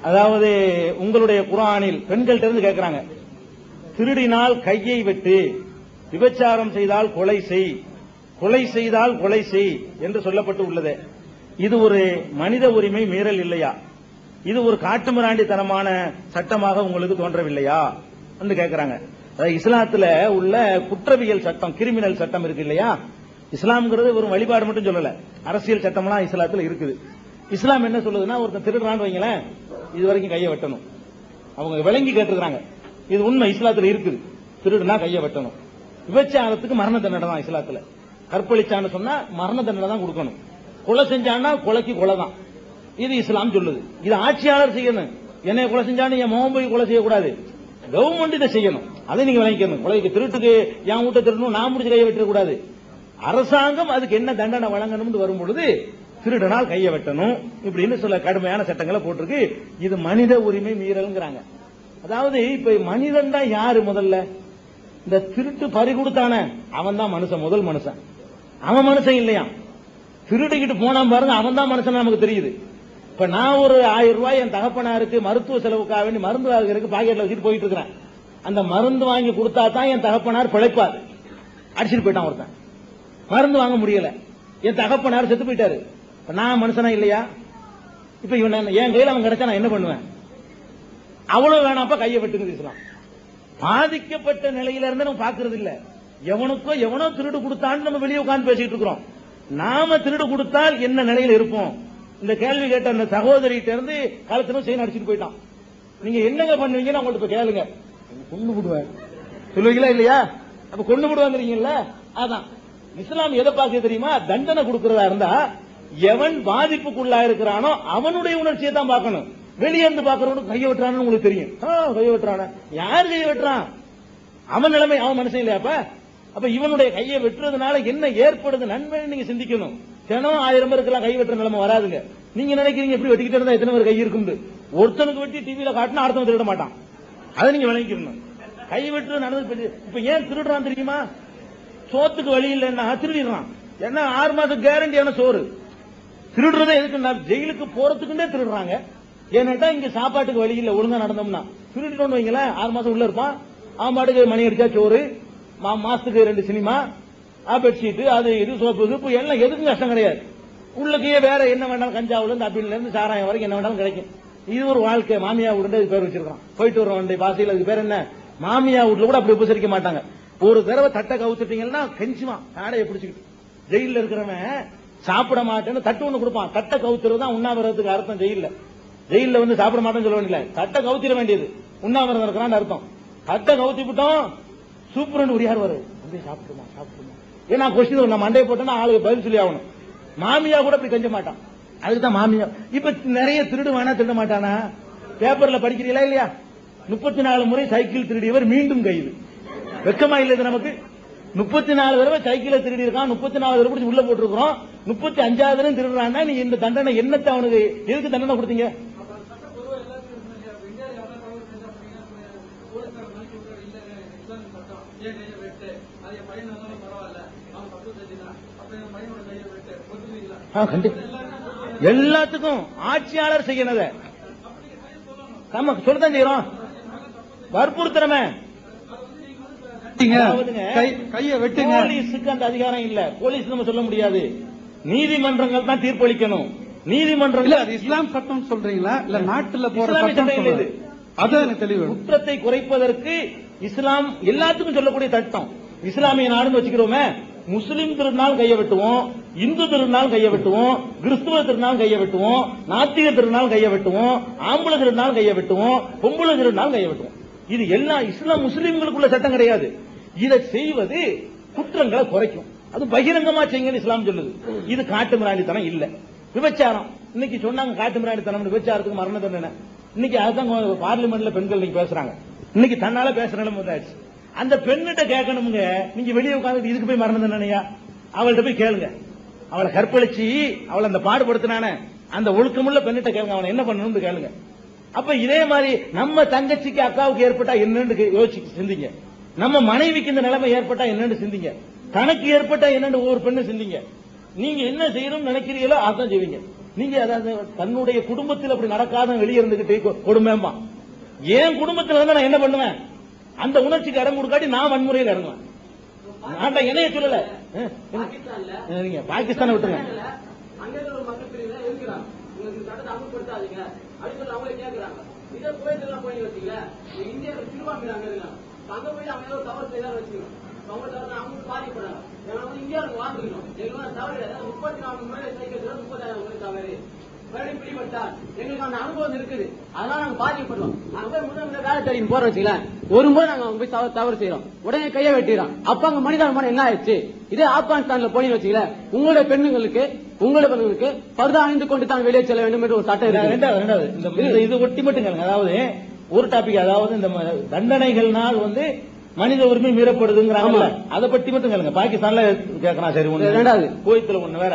அதாவது உங்களுடைய குர்ஆனில் பெண்கள்ட்ட இருந்து கேட்கிறாங்க, திருடினால் கையை வெட்டு, விபச்சாரம் செய்தால் கொலை செய், கொலை செய்தால் கொலை செய் என்று சொல்லப்பட்டு உள்ளது. இது ஒரு மனித உரிமை மீறல் இல்லையா? இது ஒரு காட்டுமிராண்டித்தனமான சட்டமாக உங்களுக்கு தோன்றவில்லையா என்று கேட்கிறாங்க. இஸ்லாத்துல உள்ள குற்றவியல் சட்டம், கிரிமினல் சட்டம் இருக்கு இல்லையா? இஸ்லாம்ங்கிறது ஒரு வழிபாடு மட்டும் சொல்லல, அரசியல் சட்டம்லாம் இஸ்லாத்துல இருக்குது. இஸ்லாம் என்ன சொல்லுதுன்னா, ஒருத்தன் திருடுறான்னு வைங்களேன், இது வரைக்கும் கையை வெட்டணும். அவங்க விளங்கி கேட்டுக்கிறாங்க, இது உண்மை இஸ்லாத்துல இருக்குது. திருடுனா கையை வெட்டணும். விபச்சாரத்துக்கு மரண தண்டனை தான் இஸ்லாத்துல. கற்பழிச்சான்னு சொன்னா மரண தண்டனை தான் கொடுக்கணும். கொலை செஞ்சான்னா கொலைக்கு கொலை தான். இது இஸ்லாம் சொல்லுது. இது ஆட்சியாளர் செய்யணும். என்னை கொலை செஞ்சான்னு என் மகன் போய் கொலை செய்யக்கூடாது, கவர்மெண்ட் இதை செய்யணும். அதை நீங்க விளங்கிக்கணும். கொலைக்கு திருட்டுக்கு என் வீட்டை திருடணும், நான் முடிச்சு கையை வெட்டக்கூடாது. அரசாங்கம் அதுக்கு என்ன தண்டனை வழங்கணும் வரும்பொழுது திருடனால் கையை வெட்டணும் இப்படின்னு சில கடுமையான சட்டங்களை போட்டிருக்கு. இது மனித உரிமை மீறல்ங்கிறாங்க. அதாவது இப்ப மனிதன் தான் யாரு? முதல்ல இந்த திருட்டு பறி கொடுத்தானே அவன் தான் மனுஷன், முதல் மனுஷன். அவன் மனுஷன் இல்லையா? திருடிக்கிட்டு போனா பாருங்க, அவன் தான் மனுஷன் நமக்கு தெரியுது. இப்ப நான் ஒரு 1000 ரூபாய் என் தகப்பனாருக்கு மருத்துவ செலவுக்காக வேண்டி மருந்து வாங்குறதுக்கு பாக்கெட்ல வச்சுட்டு போயிட்டு இருக்கிறேன். அந்த மருந்து வாங்கி கொடுத்தா தான் என் தகப்பனார் பிழைப்பார். அடிச்சுட்டு போயிட்டான் ஒருத்தன், மருந்து வாங்க முடியல, என் தகப்பனார் செத்து போயிட்டாரு. நான் மனுஷனா இல்லையா? இப்ப இவன் என் கையில அவன் கிடைச்சா நான் என்ன பண்ணுவேன்? அவ்வளவு வேணாப்பா கையை வெட்டுங்க இஸ்லாம். பாதிக்கப்பட்ட நிலையில இருந்து நம்ம பாக்குறது இல்ல. எவனோ திருடு கொடுத்தான்னு நம்ம வெளியே உட்கார்ந்து பேசிட்டு இருக்கிறோம். நாம திருடு கொடுத்தால் என்ன நிலையில இருப்போம்? இந்த கேள்வி கேட்ட அந்த சகோதரிகிட்ட இருந்து காலத்திலும் செயின் அடிச்சுட்டு போயிட்டான். நீங்க என்னங்க பண்ணுவீங்கன்னு அவங்கள்ட்ட கேளுங்க. கொண்டு விடுவேன் சொல்லுவீங்களா இல்லையா? அப்ப கொண்டு விடுவாங்கிறீங்கல்ல. அதான் இஸ்லாம் எதை பார்க்க தெரியுமா? தண்டனை கொடுக்கறதா இருந்தா எவன் பாதிப்புக்குள்ளா இருக்கிறானோ அவனுடைய உணர்ச்சியை தான் பார்க்கணும். வெளியே இருந்து பாக்குறவனுக்கு கையை வெட்டுறான்னு உங்களுக்கு தெரியும். கையை வெட்டுறான யார் கையை வெட்டுறான்? அவன் நிலைமை, அவன் மனுஷன் இல்லையா? அப்ப இவனுடைய கையை வெட்டுறதுனால என்ன ஏற்படுது நன்மை நீங்க சிந்திக்கணும். தினம் 1000 பேருக்கெல்லாம் கை வெட்டுற நிலைமை வராதுங்க. நீங்க நினைக்கிறீங்க எப்படி வெட்டிக்கிட்டு இருந்தா எத்தனை பேர் கை இருக்கும்? ஒருத்தனுக்கு வெட்டி டிவியில காட்டினா அடுத்தவன் திருட மாட்டான். அதை நீங்க விளங்கிக்கணும். கை வெட்டுறது நடந்தது. இப்ப ஏன் திருடுறான் தெரியுமா? சோத்துக்கு வழி இல்லைன்னா திருடிடுறான். ஏன்னா 6 மாசம் கேரண்டியான சோறு. திருடுறதே எதுக்குன்னா ஜெயிலுக்கு போறதுக்குன்னே திருடுறாங்க. ஏன்னா இங்க சாப்பாட்டுக்கு வழி இல்ல. ஒழுங்கா நடந்தோம்னா திருடிட்டு வைங்களேன், 6 மாசம் உள்ள இருப்பான். அவன் பாட்டுக்கு மணி அடிச்சா சோறு, மாசத்துக்கு 2 சினிமா, பெட்ஷீட், அது இது, சோப்பு சூப்பு எல்லாம் எதுக்கும் கஷ்டம் கிடையாது. உள்ளுக்கே வேற என்ன வேண்டாலும் கஞ்சாவுல இருந்து அப்பில இருந்து சாராயம் வரைக்கும் என்ன வேண்டாலும் கிடைக்கும். இது ஒரு வாழ்க்கை. மாமியா வீடு பேர் வச்சிருக்கான். போயிட்டு வர வண்டி பாசையில் அதுக்கு பேர் என்ன? மாமியா வீட்டுல கூட அப்படி உபசரிக்க மாட்டாங்க. ஒரு தடவை தட்டை கவுத்துட்டீங்கன்னா கெஞ்சுவான், தாடையை பிடிச்சிக்கிட்டு. ஜெயில இருக்கிறவன் சாப்பிட மாட்டேன்னு தட்டு ஒண்ணு கொடுப்பான். தட்டை கவுத்துறது தான் உண்ணாவிரதத்துக்கு அர்த்தம். ஜெயில வந்து சாப்பிட மாட்டேன்னு சொல்ல வேண்டியல, தட்டை கவுத்திட வேண்டியது உண்ணாவிரதம் இருக்கிறான்னு அர்த்தம். தட்டை கவுத்தி விட்டோம், சூப்பர் ஒரு யார் வரும், சாப்பிட்டுமா சாப்பிட்டுமா. ஏன்னா கொஸ்டின் நம்ம மண்டையை போட்டோம்னா ஆளுக்கு பதில் சொல்லி ஆகணும். மாமியா கூட அப்படி கெஞ்ச மாட்டான். அதுக்குதான் மாமியா. இப்ப நிறைய திருடுவானா திருட மாட்டானா? பேப்பர்ல படிக்கிறீங்களா இல்லையா? 34 முறை சைக்கிள் திருடியவர் மீண்டும் கைது. வெக்கமா இல்லது நமக்கு? 34 தடவை சைக்கிளை திருடி இருக்கான், 34 தடவை உள்ள போட்டிருக்கிறோம். 35வது தடவை திருடுறான்னா நீ இந்த தண்டனை என்னத்தை அவனுக்கு எதுக்கு தண்டனை கொடுத்தீங்க? எல்லாத்துக்கும் ஆட்சியாளர் செய்யணத நம்ம சொல்லத்தான் செய்யறோம். வற்புறுத்துறமே கையை வெட்டுங்க. போலீஸுக்கு அந்த அதிகாரம் இல்ல. போலீஸ் நம்ம சொல்ல முடியாது. நீதிமன்றங்கள் தான் தீர்ப்பளிக்கணும். நீதிமன்றங்கள் அது இஸ்லாம் சட்டம் சொல்றீங்களா இல்ல நாட்டுல போற சட்டம்? இது அதான் தெளிவு. குற்றத்தை குறைப்பதற்கு இஸ்லாம் எல்லாத்துக்கும் சொல்லக்கூடிய சட்டம். இஸ்லாமிய நாடுன்னு வச்சுக்கிறோமே, முஸ்லிம் திருநாள் கையை வெட்டுவோம், இந்து திருநாள் கையை வெட்டுவோம், கிறிஸ்துவ திருநாள் கையை வெட்டுவோம், நாத்திக திருநாள் கையை வெட்டுவோம், ஆம்பளை திருநாள் கையை வெட்டுவோம், பொம்பளை திருநாள் கையை வெட்டுவோம். இது எல்லாம் இஸ்லாம் முஸ்லிம்களுக்குள்ள சட்டம் கிடையாது. இதை செய்வது குற்றங்களை குறைக்கும். அது பகிரங்கமா செய்யுங்க இஸ்லாம் சொல்லுது. இது காட்டு மிராண்டித்தனம் இல்ல. விபச்சாரம் இன்னைக்கு சொன்னாங்க, காட்டு மிராண்டித்தனம் விபச்சாரத்துக்கு மரண தண்டனை. இன்னைக்கு அதுதான் பார்லிமெண்ட்ல பெண்கள் இன்னைக்கு பேசுறாங்க. இன்னைக்கு தன்னால பேசுற நிலைமை வந்தாச்சு. அந்த பெண்ணிட்ட கேட்கணுங்க, நீங்க வெளியே உட்காந்து இதுக்கு போய் மரண தண்டனையா? அவள்கிட்ட போய் கேளுங்க. அவளை கற்பழிச்சு அவளை அந்த பாடுபடுத்தினான அந்த ஒழுக்கமுள்ள பெண்ணிட்ட கேளுங்க, அவனை என்ன பண்ணணும்னு கேளுங்க. அப்ப இதே மாதிரி நம்ம தங்கச்சிக்கு அக்காவுக்கு ஏற்பட்டா என்னன்னு யோசிச்சு சிந்திங்க. நம்ம மனைவிக்கு இந்த நிலைமை ஏற்பட்டா என்னன்னு சிந்திங்க. தனக்கு ஏற்பட்டா என்னன்னு ஒவ்வொரு பெண்ணு சிந்திங்க. நீங்க என்ன செய்யணும்னு நினைக்கிறீங்களோ அதான் செய்வீங்க. நீங்க அதாவது தன்னுடைய குடும்பத்தில் அப்படி நடக்காத வெளியே இருந்துகிட்டு கொடுமைமா, என் குடும்பத்தில் இருந்தா நான் என்ன பண்ணுவேன்? அந்த உணர்ச்சிக்கு இடம் கொடுக்காட்டி நான் வன்முறையில் இறங்குவேன். நான் என்னைய சொல்லல, நீங்க பாகிஸ்தானை விட்டுங்க. அனுபவம் இருக்குது, அதனால நாங்க பாதிக்கப்படுறோம். வேலை தேடி போற வச்சுக்கலாம், ஒருமுறை நாங்க போய் தவறு செய்யறோம், உடனே கையை வெட்டிடுறோம். அப்ப அங்க மனிதாபிமானம் என்ன ஆயிடுச்சு? இதே ஆப்கானிஸ்தான்ல போய் வச்சுக்கல, உங்களுடைய பெண்ணுங்களுக்கு பர்தா அணிந்து கொண்டு தான் வெளியே செல்ல வேண்டும் என்று ஒரு சட்டம் இருக்கு. ரெண்டாவது இது ஒட்டி மட்டும் கேளுங்க. அதாவது ஒரு டாபிக், அதாவது இந்த தண்டனைகள்னால் வந்து மனித உரிமை மீறப்படுதுங்கிறாங்க, அதை பற்றி மட்டும் கேளுங்க. பாகிஸ்தான்ல கேட்கலாம், சரி. ஒண்ணு ரெண்டாவது குவைத்துல ஒண்ணு வேற.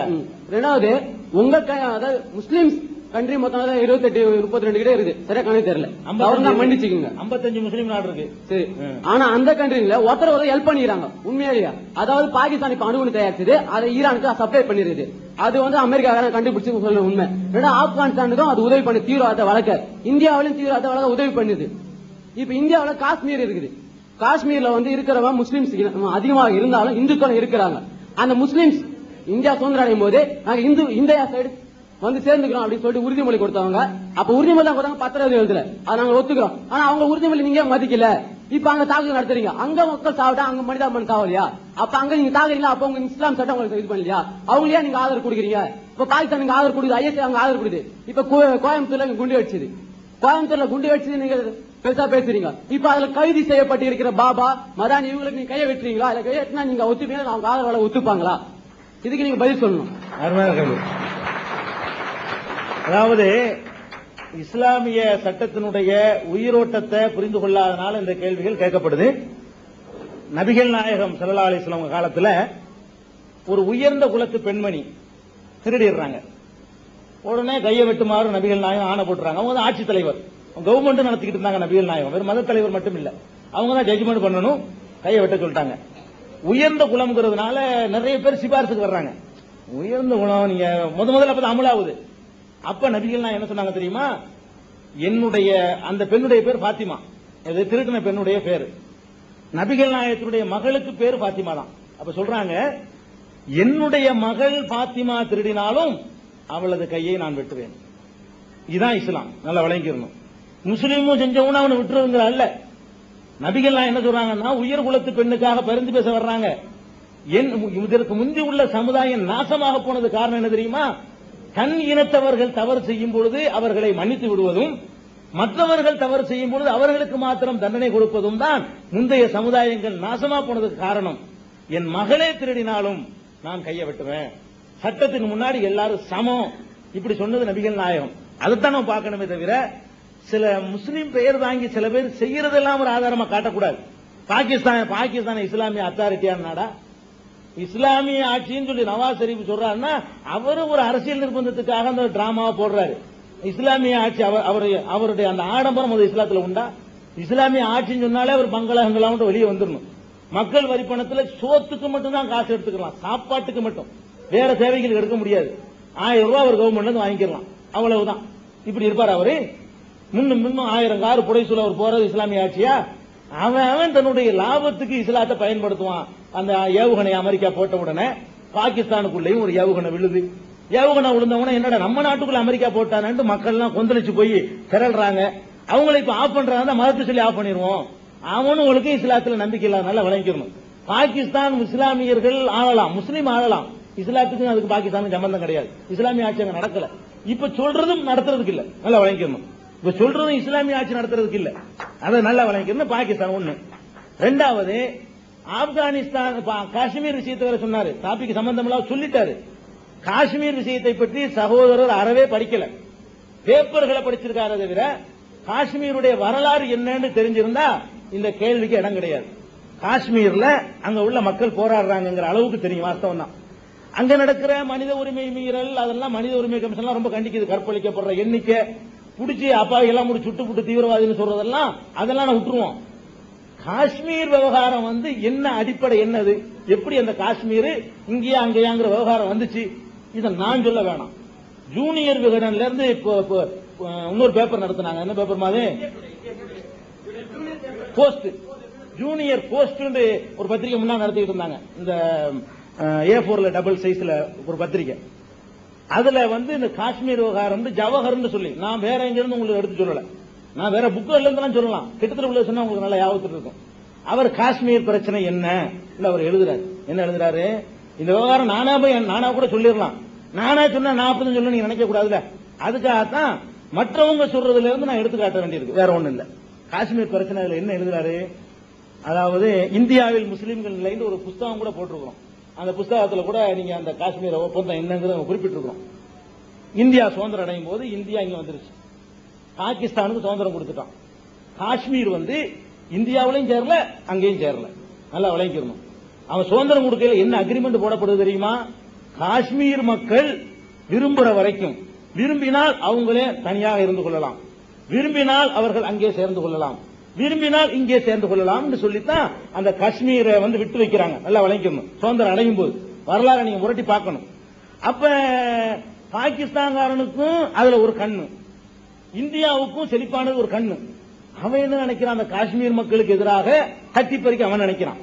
ரெண்டாவது உங்க அதாவது முஸ்லிம் கண்ட்ரி மொத்தம் 28-32 கிட்ட இருக்கு, சரியா கணக்கு தெரியல, மன்னிச்சுக்கோங்க. 55 முஸ்லீம் நாடு இருக்கு, சரி. ஆனா அந்த கண்ட்ரில ஒருத்தர் ஹெல்ப் பண்ணிக்கிறாங்க உண்மையிலேயே. அதாவது பாகிஸ்தான் இப்ப அணுகுண்டு தயாரிச்சது, அதை ஈரானுக்கு சப்ளை பண்ணிருது. அது வந்து அமெரிக்கா கண்டுபிடிச்சு சொல்ல உண்மை. ஆப்கானிஸ்தானுக்கும் அது உதவி பண்ணி தீவிரவாத வழக்க, இந்தியாவிலும் தீவிரவாத வழக்க உதவி பண்ணுது. இப்ப இந்தியாவில காஷ்மீர் இருக்குது, காஷ்மீர்ல வந்து இருக்கிறவங்க முஸ்லிம்ஸ் அதிகமாக இருந்தாலும் இந்துக்கள் இருக்கிறாங்க. அந்த முஸ்லிம்ஸ் இந்தியா சுதந்திரம் அடையும் போது நாங்க இந்தியா சைடு வந்து சேர்ந்துக்கிறோம் அப்படின்னு சொல்லிட்டு உறுதிமொழி கொடுத்தவங்க. அப்ப உறுதிமொழி தான் கொடுத்தாங்க, பத்திரம் எழுதல, அதை நாங்க ஒத்துக்கிறோம். ஆனா அவங்க உறுதிமொழி நீங்க மதிக்கல, இப்ப அங்க தாக்குதல் நடத்துறீங்க. அங்க மக்கள் சாவிட்டா அங்க மனிதாபிமானம் சாவலையா? அப்ப அங்க நீங்க தாக்குறீங்களா? அப்ப உங்க இஸ்லாம் சட்டம் உங்களுக்கு இது பண்ணலையா? அவங்களே நீங்க ஆதரவு கொடுக்குறீங்க. இப்ப பாகிஸ்தான் நீங்க ஆதரவு கொடுக்குது, ஐஎஸ்ஐ அங்க ஆதரவு கொடுக்குது. இப்ப கோயம்புத்தூர்ல குண்டு வச்சுது, கோயம்புத்தூர்ல குண்டு வச்சு நீங்க பெருசா பேசுறீங்க. இப்ப அதுல கைது செய்யப்பட்டு இருக்கிற பாபா மதானி இவங்களுக்கு நீங்க கையை வெட்டுறீங்களா? இல்ல கையை வெட்டினா நீங்க ஒத்துப்பீங்க, அவங்க ஆதரவாளர் ஒத்துப்பாங்களா? இதுக்கு நீங்க பதில் சொல்லணும். அதாவது இஸ்லாமிய சட்டத்தினுடைய உயிரோட்டத்தை புரிந்து கொள்ளாதனால இந்த கேள்விகள் கேட்கப்படுது. நபிகள் நாயகம் ஸல்லல்லாஹு அலைஹி வஸல்லம் காலத்துல ஒரு உயர்ந்த குலத்து பெண்மணி திருடிடுறாங்க. உடனே கையை வெட்டுமாறு நபிகள் நாயகம் ஆணை போட்டுறாங்க. அவங்க தான் ஆட்சித் தலைவர், கவர்மெண்ட் நடத்திக்கிட்டு இருந்தாங்க. நபிகள் நாயகம் வெறும் மத தலைவர் மட்டும் இல்ல, அவங்க தான் ஜட்ஜ்மெண்ட் பண்ணணும், கையை வெட்ட சொல்லிட்டாங்க. உயர்ந்த குலம்ங்கிறதுனால நிறைய பேர் சிபாரிசுக்கு வர்றாங்க. உயர்ந்த குலம் நீங்க முதல்ல அப்பதான் அமலாகுது. அப்ப நபிகள் நாயகம் என்ன சொன்னாங்க தெரியுமா? என்னுடைய அந்த பெண்ணுடைய பேர் பாத்திமா, திருட்டின பெண்ணுடைய பேர். நபிகள் நாயகத்தினுடைய மகளுக்கு பேர் பாத்திமா தான். அப்ப சொல்றாங்க, என்னுடைய மகள் பாத்திமா திருடினாலும் அவளது கையை நான் வெட்டுவேன். இதுதான் இஸ்லாம், நல்லா விளங்கிடணும். முஸ்லீமும் செஞ்சவன அவனை விட்டுருங்கிற அல்ல. நபிகள் என்ன சொல்றாங்கன்னா, உயர் குலத்து பெண்ணுக்காக பரிந்து பேச வர்றாங்க. இதற்கு முந்தி உள்ள சமுதாயம் நாசமாக போனது காரணம் என்ன தெரியுமா? தன் இனத்தவர்கள் தவறு செய்யும் பொழுது அவர்களை மன்னித்து விடுவதும், மற்றவர்கள் தவறு செய்யும் பொழுது அவர்களுக்கு மாத்திரம் தண்டனை கொடுப்பதும் தான் முந்தைய சமுதாயங்கள் நாசமா போனதுக்கு காரணம். என் மகளே திருடினாலும் நான் கையை வெட்டுவேன், சட்டத்துக்கு முன்னாடி எல்லாரும் சமம், இப்படி சொன்னது நபிகள் நாயகம். அதைத்தான் நம்ம பார்க்கணுமே தவிர, சில முஸ்லீம் பெயர் தாங்கி சில பேர் செய்யறதெல்லாம் ஒரு ஆதாரமா காட்டக்கூடாது. பாகிஸ்தான் இஸ்லாமிய அத்தாரிட்டியான நாடா? இஸ்லாமிய ஆட்சின்னு சொல்லி நவாஸ் ஷெரீப் சொல்றாருன்னா அவரு ஒரு அரசியல் நிர்பந்தத்துக்காக அந்த டிராமாவை போடுறாரு. இஸ்லாமிய ஆட்சி அவருடைய அந்த ஆடம்பரம் அது இஸ்லாத்துல உண்டா? இஸ்லாமிய ஆட்சின்னு சொன்னாலே அவர் பங்களாங்களாம் வெளியே வந்துடணும். மக்கள் வரி பணத்துல சோத்துக்கு மட்டும் தான் காசு எடுத்துக்கலாம், சாப்பாட்டுக்கு மட்டும், வேற சேவைகள் எடுக்க முடியாது. 1000 ரூபாய் ஒரு கவர்மெண்ட்ல வாங்கிக்கலாம், அவ்வளவுதான். இப்படி இருப்பார் அவரு. முன்னும் 1000 கார் புடைசூழ அவர் போறது இஸ்லாமிய ஆட்சியா? அவன் தன்னுடைய லாபத்துக்கு இஸ்லாத்தை பயன்படுத்துவான். அந்த ஏவுகணை அமெரிக்கா போட்ட உடனே பாகிஸ்தானுக்குள்ளேயும் ஒரு ஏவுகணை விழுது. ஏவுகணை விழுந்தவன என்னடா நம்ம நாட்டுக்குள்ள அமெரிக்கா போட்டானு மக்கள் எல்லாம் கொந்தளிச்சு போய் திரள்றாங்க. அவங்களை இப்ப ஆஃப் பண்றாங்க, மதத்தை சொல்லி ஆஃப் பண்ணிடுவோம். அவனுங்களுக்கு இஸ்லாத்துல நம்பிக்கை இல்லாதனால விளங்கிக்கணும். பாகிஸ்தான் இஸ்லாமியர்கள் ஆளலாம், முஸ்லீம் ஆளலாம், இஸ்லாத்துக்கு அதுக்கு பாகிஸ்தானுக்கு சம்பந்தம் கிடையாது. இஸ்லாமிய ஆட்சி அங்க நடக்கல. இப்ப சொல்றதும் நடத்துறதுக்கு இல்ல, நல்லா விளங்கிக்கணும். இப்ப சொல்றதும் இஸ்லாமிய ஆட்சி நடத்துறதுக்கு இல்ல, அதை நல்லா விளங்கிக்கணும். பாகிஸ்தான் ஒண்ணு. ரெண்டாவது, ஆப்கானிஸ்தான் காஷ்மீர் விஷயத்தை வேற சொன்னாரு, டாபிக் சம்பந்தம் இல்லாம சொல்லிட்டாரு. காஷ்மீர் விஷயத்தை பற்றி சகோதரர் அறவே படிக்கல, பேப்பர்களை படிச்சிருக்காரு. தவிர காஷ்மீருடைய வரலாறு என்னன்னு தெரிஞ்சிருந்தா இந்த கேள்விக்கு இடம் கிடையாது. காஷ்மீர்ல அங்க உள்ள மக்கள் போராடுறாங்கிற அளவுக்கு தெரியும், வாஸ்தவம் தான். அங்க நடக்கிற மனித உரிமை மீறல், அதெல்லாம் மனித உரிமை கமிஷன் ரொம்ப கண்டிக்குது. கற்பழிக்கப்படுற எண்ணிக்கை, புடிச்சு அப்பாவி எல்லாம் முடி சுட்டு புட்டு தீவிரவாதின்னு சொல்றதெல்லாம் அதெல்லாம் நான் விட்டுருவோம். காஷ்மீர் விவகாரம் என்ன அடிப்படை, என்னது, எப்படி அந்த காஷ்மீர் இங்கேயா அங்கேயாங்கிற விவகாரம் வந்துச்சு, இதை நான் சொல்ல வேணாம். ஜூனியர் விகடன்ல இருந்து இப்போ இன்னொரு பேப்பர் நடத்தினாங்க. என்ன பேப்பர் மாதிரி? போஸ்ட், ஜூனியர் போஸ்ட் ஒரு பத்திரிகை முன்னாடி நடத்திட்டு இருந்தாங்க. இந்த A4 டபுள் சைஸ்ல ஒரு பத்திரிகை. அதுல இந்த காஷ்மீர் விவகாரம் ஜவஹர்னு சொல்லி, நான் வேற எங்க இருந்து உங்களுக்கு எடுத்து சொல்லல, நான் வேற புக்ல இருந்து சொல்லலாம், கிட்டத்தட்ட உள்ள சொன்னா உங்களுக்கு நல்லா ஞாபகத்தில் இருக்கும். அவர் காஷ்மீர் பிரச்சனை என்ன அவர் எழுதுறாரு. என்ன எழுதுறாரு? இந்த விவகாரம் நானா கூட சொல்லிடலாம், நானா சொன்னா நான் அப்படி சொல்ல நீங்க நினைக்க கூடாதுல, அதுக்காகத்தான் மற்றவங்க சொல்றதுல இருந்து நான் எடுத்து காட்ட வேண்டியிருக்கு, வேற ஒண்ணு இல்ல. காஷ்மீர் பிரச்சனை என்ன எழுதுறாரு? அதாவது இந்தியாவில் முஸ்லீம்கள் நிலைன்னு ஒரு புத்தகம் கூட போட்டிருக்கிறோம். அந்த புத்தகத்துல கூட நீங்க அந்த காஷ்மீர் ஒப்பந்தம் என்னங்கிறத குறிப்பிட்டிருக்கிறோம். இந்தியா சுதந்திரம் அடையும் போது இந்தியா இங்க வந்துருச்சு, பாகிஸ்தானுக்கு சுதந்திரம் கொடுத்துட்டான். காஷ்மீர் இந்தியாவிலையும் சேரல, அங்கேயும் சேரல. நல்லா விளங்கிக்கணும். அவன் சுதந்திரம் கொடுக்கல என்ன அக்ரிமெண்ட் போடப்படுது தெரியுமா? காஷ்மீர் மக்கள் விரும்புற வரைக்கும், விரும்பினால் அவங்களே தனியாக இருந்து கொள்ளலாம், விரும்பினால் அவர்கள் அங்கே சேர்ந்து கொள்ளலாம், விரும்பினால் இங்கே சேர்ந்து கொள்ளலாம் சொல்லித்தான் அந்த காஷ்மீரை விட்டு வைக்கிறாங்க. நல்லா விளங்கிக்கணும். சுதந்திரம் அடையும் போது வரலாறு நீங்க முரட்டி பார்க்கணும். அப்ப பாகிஸ்தான்காரனுக்கும் அதுல ஒரு கண்ணு, இந்தியாவுக்கும் செழிப்பானது ஒரு கண்ணு. அவன் என்ன நினைக்கிறான்? அந்த காஷ்மீர் மக்களுக்கு எதிராக தட்டி பறிக்க அவன் நினைக்கிறான்.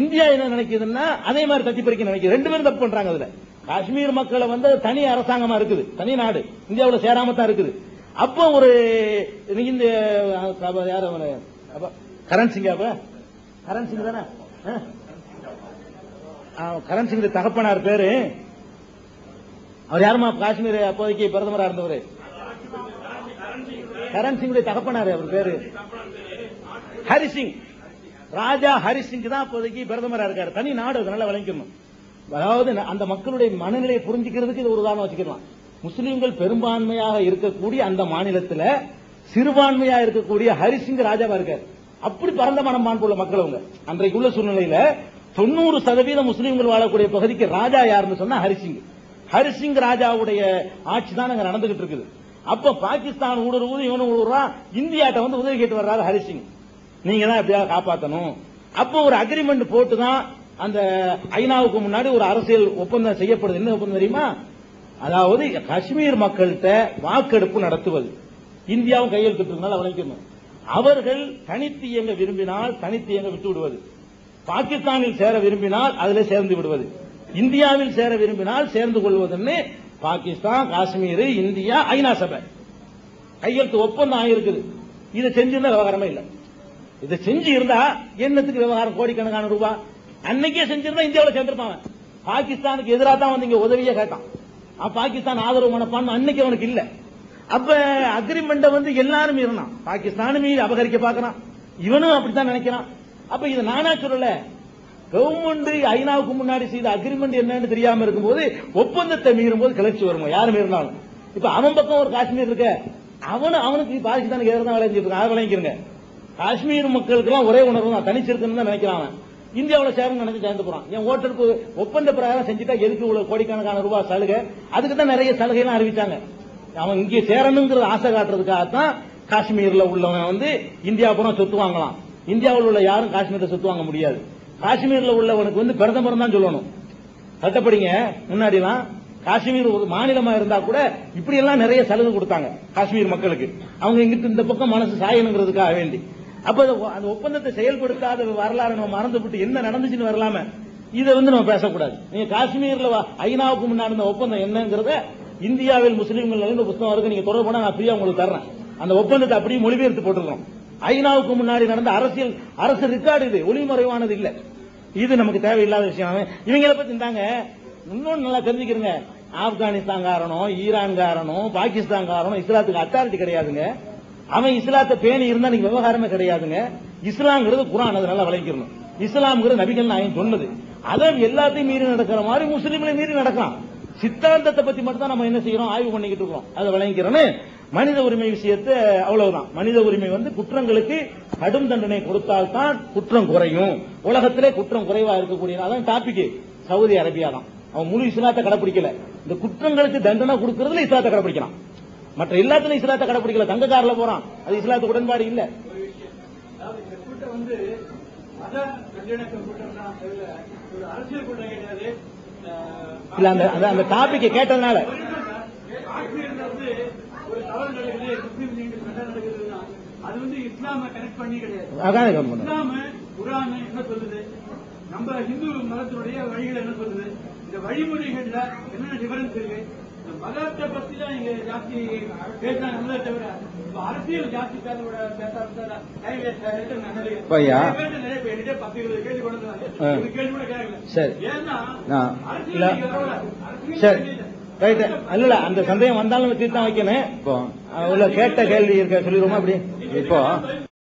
இந்தியா என்ன நினைக்குதுன்னா அதே மாதிரி தட்டி பறிக்க நினைக்கிறது. ரெண்டு பேரும் தப்பு பண்றாங்க. அதுல காஷ்மீர் மக்களை தனி அரசாங்கமா இருக்குது, தனி நாடு, இந்தியாவில் சேராம தான் இருக்குது. அப்போ ஒரு இந்த யார் கரண் சிங், கரண் சிங் தானே, கரண் சிங் தகப்பனார் பேரு, அவர் யாருமா காஷ்மீர் அப்போதைக்கு பிரதமரா இருந்தவர்? கரண் சிங் தகப்பனார், அவர் பேரு ஹரிசிங், ராஜா ஹரிசிங் தான் அப்போதைக்கு பிரதமரா இருக்காரு. தனி நாடு, நல்லா விளங்கிக்கணும். அதாவது அந்த மக்களுடைய மனநிலையை புரிஞ்சுக்கிறதுக்கு இது ஒரு உதாரணம் வச்சுக்கலாம். முஸ்லீம்கள் பெரும்பான்மையாக இருக்கக்கூடிய அந்த மாநிலத்தில் சிறுபான்மையாக இருக்கக்கூடிய ஹரிசிங் ராஜாவா இருக்காரு. அப்படி பரந்த மனப்பான்புள்ள மக்கள் அவங்க. அன்றைக்குள்ள சூழ்நிலையில 90% முஸ்லீம்கள் வாழக்கூடிய பகுதிக்கு ராஜா யாருன்னு சொன்னா ஹரிசிங். ஹரிசிங் ராஜாவுடைய ஆட்சி தான் அங்க நடந்துகிட்டு இருக்குது. அப்ப பாகிஸ்தான் ஊடுருவது, இவனு ஊடுறான், இந்தியாட்ட உதவி கேட்டு வர்றாரு ஹரிசிங், நீங்க தான் எப்படியாவது காப்பாற்றணும். அப்போ ஒரு அக்ரிமெண்ட் போட்டு தான் அந்த ஐநாவுக்கு முன்னாடி ஒரு அரசியல் ஒப்பந்தம் செய்யப்படுது. என்ன ஒப்பந்தம் தெரியுமா? அதாவது காஷ்மீர் மக்கள்கிட்ட வாக்கெடுப்பு நடத்துவது. இந்தியாவும் கையெழுத்திட்டு வளைக்கணும். அவர்கள் தனித்து இயங்க விரும்பினால் தனித்து இயங்க விட்டு விடுவது, பாகிஸ்தானில் சேர விரும்பினால் அதில் சேர்ந்து விடுவது, இந்தியாவில் சேர விரும்பினால் சேர்ந்து கொள்வதுன்னு பாகிஸ்தான், காஷ்மீர், இந்தியா, ஐநா சபை கையெழுத்து ஒப்பந்தம் ஆகிருக்குது. இதை செஞ்சிருந்தா விவகாரமே இல்லை. இதை செஞ்சு இருந்தா என்னத்துக்கு விவகாரம்? கோடிக்கணக்கான ரூபாய் அன்னைக்கே செஞ்சிருந்தா இந்தியாவில் சேர்ந்திருப்பாங்க. பாகிஸ்தானுக்கு எதிராக தான் இங்க உதவியே கேட்டான். பாகிஸ்தான் ஆதரவு மனப்பான்மை அன்னைக்கு அவனுக்கு இல்ல. அப்ப அக்ரிமெண்ட் எல்லாரும் இருந்தான். பாகிஸ்தானும் மீது அபகரிக்க பாக்குறான், இவனும் அப்படித்தான் நினைக்கிறான். அப்ப இது நானா சொல்லல, கவர்மெண்ட் ஐநாவுக்கு முன்னாடி செய்த அக்ரிமெண்ட் என்னன்னு தெரியாம இருக்கும்போது ஒப்பந்தத்தை மீறும் போது கிளர்ச்சி வருமா? யாரு மீறினாலும். இப்ப அவன் பக்கம் ஒரு காஷ்மீர் இருக்க, அவனுக்கு பாகிஸ்தானுக்கு எதிராக தான் விளைஞ்சிட்டு அதை விளைஞ்சிருங்க. காஷ்மீர் மக்களுக்கு எல்லாம் ஒரே உணர்வு தான், தனிச்சிருக்குன்னு தான் நினைக்கிறான். இந்தியாவில் சேரும் நினைச்சு சேர்ந்து போறான். என் ஓட்டருக்கு ஒப்பந்த பிரகாரம் செஞ்சுட்டா எதுக்கு இவ்வளவு கோடிக்கணக்கான ரூபாய் சலுகை? அதுக்கு தான் நிறைய சலுகைலாம் அறிவிச்சாங்க. அவன் இங்கே சேரணுங்கிறது ஆசை காட்டுறதுக்காகத்தான் காஷ்மீர்ல உள்ளவன் இந்தியா புறம் சொத்து வாங்கலாம். இந்தியாவில் உள்ள யாரும் காஷ்மீர்ல சொத்து வாங்க முடியாது. காஷ்மீர்ல உள்ளவனுக்கு பிரதமர் தான் சொல்லணும். சட்டப்படிங்க முன்னாடிலாம் காஷ்மீர் ஒரு மாநிலமா இருந்தா கூட இப்படி எல்லாம் நிறைய சலுகை கொடுத்தாங்க காஷ்மீர் மக்களுக்கு. அவங்க இங்கிட்டு இந்த பக்கம் மனசு சாயணுங்கிறதுக்காக வேண்டி. அப்ப அந்த ஒப்பந்தத்தை செயல்படுத்தாத வரலாறு நம்ம மறந்துவிட்டு என்ன நடந்துச்சுன்னு வரலாம, இதை நம்ம பேசக்கூடாது. நீங்க காஷ்மீர்ல ஐநாவுக்கு முன்னாடி இருந்த ஒப்பந்தம் என்னங்கிறத இந்தியாவில் முஸ்லீம்கள் புத்தகம் இருக்கு, நீங்க தொடர்பு பண்ணா நான் ஃப்ரீயா உங்களுக்கு தர்றேன். அந்த ஒப்பந்தத்தை அப்படியே மொழிபெயர்த்து போட்டுருக்கோம். ஐநாவுக்கு முன்னாடி நடந்த அரசு ரெக்கார்டு, இது ஒளிமறைவானது இல்ல. இது நமக்கு தேவையில்லாத விஷயம். இவங்களை பத்தி இருந்தாங்க. இன்னொன்னு நல்லா தெரிஞ்சுக்கிறங்க, ஆப்கானிஸ்தான் காரணம், ஈரான் காரணம், பாகிஸ்தான் காரணம் இஸ்லாத்துக்கு அத்தாரிட்டி கிடையாதுங்க. அவன் இஸ்லாத்தை பேணி இருந்தா நீங்க விவகாரமே கிடையாதுங்க. இஸ்லாம்ங்கிறது குர்ஆன், அது நல்லா விளங்கிக்கணும். இஸ்லாம்ங்கிறது நபிகள் நாயகம் சொன்னது. அதை எல்லாத்தையும் மீறி நடக்கிற மாதிரி முஸ்லீம்களை மீறி நடக்கலாம். சித்தாந்தத்தை பத்தி மட்டும் தான் நம்ம என்ன செய்யறோம், ஆய்வு பண்ணிக்கிட்டு இருக்கோம். அதை விளங்கிக்கிறோன்னு மனித உரிமை விஷயத்தை அவ்வளவுதான். மனித உரிமை குற்றங்களுக்கு கடும் தண்டனை கொடுத்தால்தான் குற்றம் குறையும். உலகத்திலே குற்றம் குறைவா இருக்கக்கூடிய அதான் டாபிக். சவுதி அரேபியா தான், அவன் முழு இஸ்லாத்தை கடைபிடிக்கல. இந்த குற்றங்களுக்கு தண்டனை கொடுக்கறதுல இஸ்லாத்தை கடைபிடிக்கிறான், மற்ற எல்லாத்திலும் இஸ்லாத்தை கடைபிடிக்கல. தங்க கார்ல போறான், அது இஸ்லாத்துக்கு உடன்பாடு இல்ல. இல்ல அந்த டாபிக் கேட்டதுனால காஷ்மீர்ல வந்து ஒரு தவறு நடக்குது, முஸ்லீம் லீக் சண்டை நடக்குதுன்னா அது வந்து இஸ்லாம கனெக்ட் பண்ணி கிடையாது. அதான் கவனம். இஸ்லாம குர்ஆன் என்ன சொல்லுது, நம்ம இந்து மதத்தினுடைய வழிகள் என்ன சொல்லுது, இந்த வழிமுறைகள்ல என்னென்ன டிஃபரன்ஸ் இருக்கு, இந்த மதத்தை பத்தி தான் இங்க ஜாஸ்தி பேசுறாங்க தவிர இப்ப அரசியல் ஜாஸ்தி பேசாத டைம் வேஸ்ட் ஐயா. நிறைய பேர் 10-20 கேள்வி கொண்டு வந்தாங்க. ஒரு கேள்வி கூட கேட்கல. சரி. ஏன்னா இல்ல. அரசியல் சரி ரைட். இல்ல அந்த சந்தேகம் வந்தாலும் தீர்த்தம் வைக்கணும். இப்போ உள்ள கேட்ட கேள்வி இருக்க சொல்லிடுவோமா அப்படி? இப்போ